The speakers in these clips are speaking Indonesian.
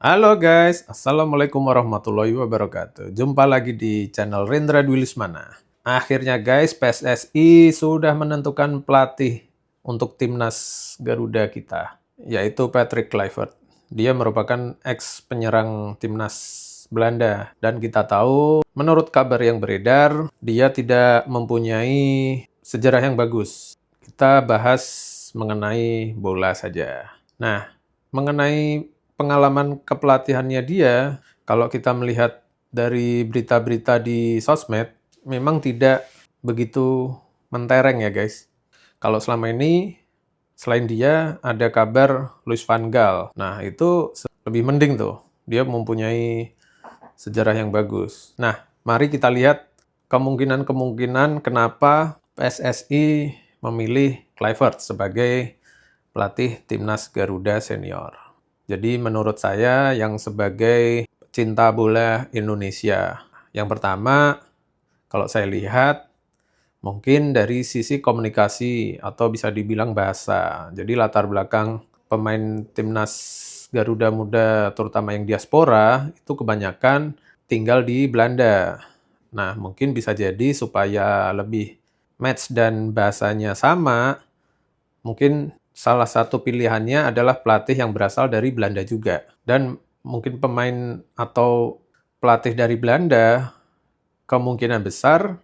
Halo guys, Assalamualaikum warahmatullahi wabarakatuh. Jumpa lagi di channel Rendra Dwi Lismana. Akhirnya guys, PSSI sudah menentukan pelatih untuk timnas Garuda kita, yaitu Patrick Kluivert. Dia merupakan ex penyerang timnas Belanda. Dan kita tahu, menurut kabar yang beredar, dia tidak mempunyai sejarah yang bagus. Kita bahas mengenai bola saja. Nah, mengenai pengalaman kepelatihannya dia, kalau kita melihat dari berita-berita di sosmed, memang tidak begitu mentereng ya guys. Kalau selama ini, selain dia, ada kabar Louis van Gaal. Nah, itu lebih mending tuh. Dia mempunyai sejarah yang bagus. Nah, mari kita lihat kemungkinan-kemungkinan kenapa PSSI memilih Kluivert sebagai pelatih timnas Garuda senior. Jadi menurut saya yang sebagai cinta bola Indonesia. Yang pertama, kalau saya lihat mungkin dari sisi komunikasi atau bisa dibilang bahasa. Jadi latar belakang pemain timnas Garuda Muda terutama yang diaspora itu kebanyakan tinggal di Belanda. Nah, mungkin bisa jadi supaya lebih match dan bahasanya sama, mungkin salah satu pilihannya adalah pelatih yang berasal dari Belanda juga. Dan mungkin pemain atau pelatih dari Belanda kemungkinan besar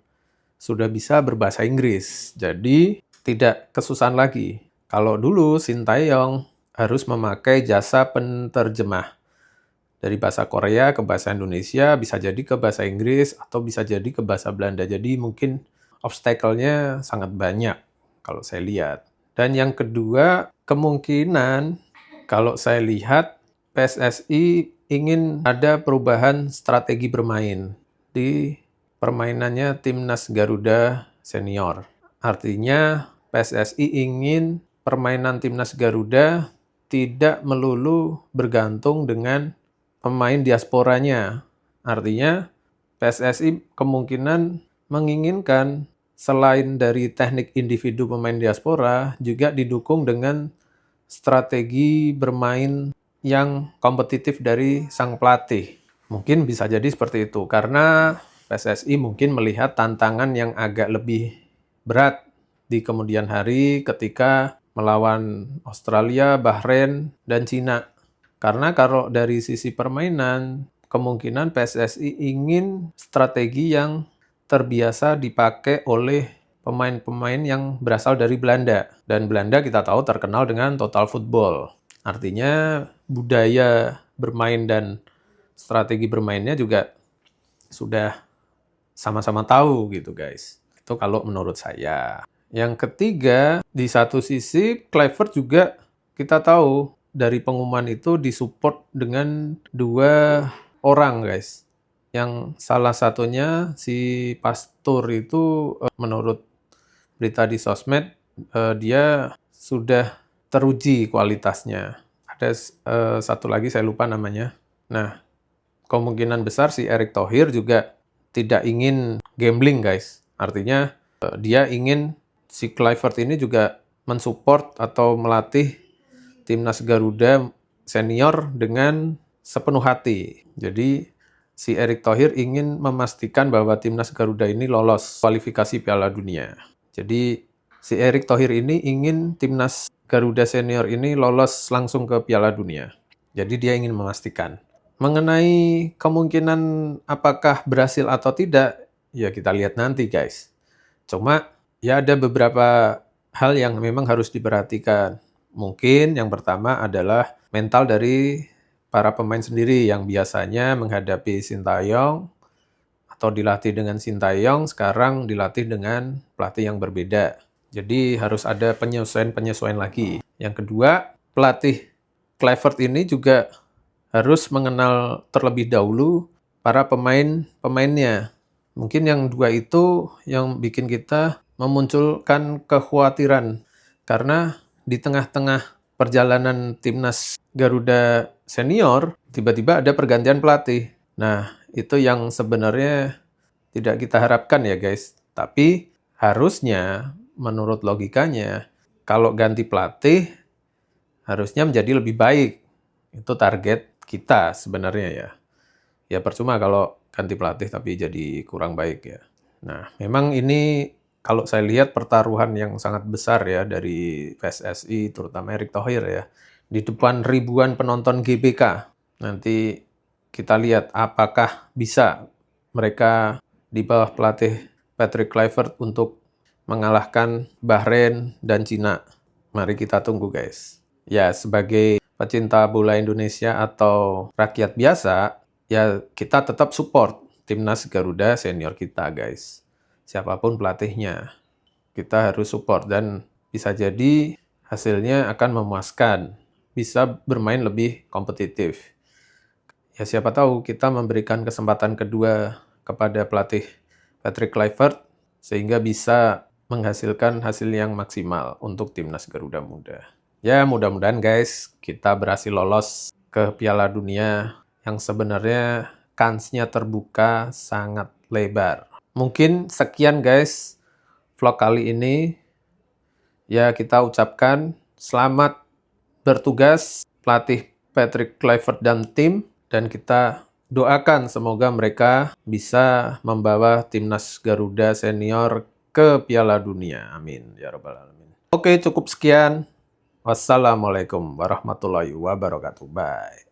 sudah bisa berbahasa Inggris. Jadi tidak kesusahan lagi. Kalau dulu Sintayong harus memakai jasa penterjemah dari bahasa Korea ke bahasa Indonesia, bisa jadi ke bahasa Inggris atau bisa jadi ke bahasa Belanda. Jadi mungkin obstacle-nya sangat banyak kalau saya lihat. Dan yang kedua, kemungkinan kalau saya lihat PSSI ingin ada perubahan strategi bermain di permainannya timnas Garuda senior. Artinya PSSI ingin permainan timnas Garuda tidak melulu bergantung dengan pemain diasporanya. Artinya PSSI kemungkinan menginginkan selain dari teknik individu pemain diaspora juga didukung dengan strategi bermain yang kompetitif dari sang pelatih. Mungkin bisa jadi seperti itu, karena PSSI mungkin melihat tantangan yang agak lebih berat di kemudian hari ketika melawan Australia, Bahrain, dan Cina. Karena kalau dari sisi permainan, kemungkinan PSSI ingin strategi yang terbiasa dipakai oleh pemain-pemain yang berasal dari Belanda. Dan Belanda kita tahu terkenal dengan total football. Artinya budaya bermain dan strategi bermainnya juga sudah sama-sama tahu gitu guys. Itu kalau menurut saya. Yang ketiga, di satu sisi Kluivert juga kita tahu dari pengumuman itu disupport dengan dua orang guys. Yang salah satunya si Pastur itu menurut berita di sosmed dia sudah teruji kualitasnya. Ada satu lagi saya lupa namanya. Nah, kemungkinan besar si Erick Thohir juga tidak ingin gambling guys. Artinya dia ingin si Kluivert ini juga mensupport atau melatih timnas Garuda senior dengan sepenuh hati. Jadi si Erick Thohir ingin memastikan bahwa timnas Garuda ini lolos kualifikasi Piala Dunia. Jadi si Erick Thohir ini ingin timnas Garuda senior ini lolos langsung ke Piala Dunia. Jadi dia ingin memastikan. Mengenai kemungkinan apakah berhasil atau tidak, ya kita lihat nanti guys. Cuma ya ada beberapa hal yang memang harus diperhatikan. Mungkin yang pertama adalah mental dari para pemain sendiri yang biasanya menghadapi Sintayong atau dilatih dengan Sintayong, sekarang dilatih dengan pelatih yang berbeda. Jadi harus ada penyesuaian-penyesuaian lagi. Yang kedua, pelatih Kluivert ini juga harus mengenal terlebih dahulu para pemain-pemainnya. Mungkin yang dua itu yang bikin kita memunculkan kekhawatiran. Karena di tengah-tengah perjalanan timnas Garuda senior, tiba-tiba ada pergantian pelatih. Nah, itu yang sebenarnya tidak kita harapkan ya guys. Tapi harusnya menurut logikanya, kalau ganti pelatih harusnya menjadi lebih baik. Itu target kita sebenarnya ya. Ya percuma kalau ganti pelatih tapi jadi kurang baik ya. Nah, memang ini kalau saya lihat pertaruhan yang sangat besar ya dari PSSI, terutama Erick Thohir ya. Di depan ribuan penonton GBK. Nanti kita lihat apakah bisa mereka di bawah pelatih Patrick Kluivert untuk mengalahkan Bahrain dan Cina. Mari kita tunggu guys. Ya, sebagai pecinta bola Indonesia atau rakyat biasa, ya kita tetap support timnas Garuda senior kita guys. Siapapun pelatihnya, kita harus support dan bisa jadi hasilnya akan memuaskan. Bisa bermain lebih kompetitif. Ya siapa tahu kita memberikan kesempatan kedua kepada pelatih Patrick Kluivert sehingga bisa menghasilkan hasil yang maksimal untuk timnas Garuda Muda. Ya mudah-mudahan guys kita berhasil lolos ke Piala Dunia yang sebenarnya kansnya terbuka sangat lebar. Mungkin sekian guys vlog kali ini. Ya kita ucapkan selamat bertugas pelatih Patrick Kluivert dan tim. Dan kita doakan semoga mereka bisa membawa timnas Garuda senior ke Piala Dunia. Amin. Ya Rabbal Alamin. Oke, cukup sekian. Wassalamualaikum warahmatullahi wabarakatuh. Bye.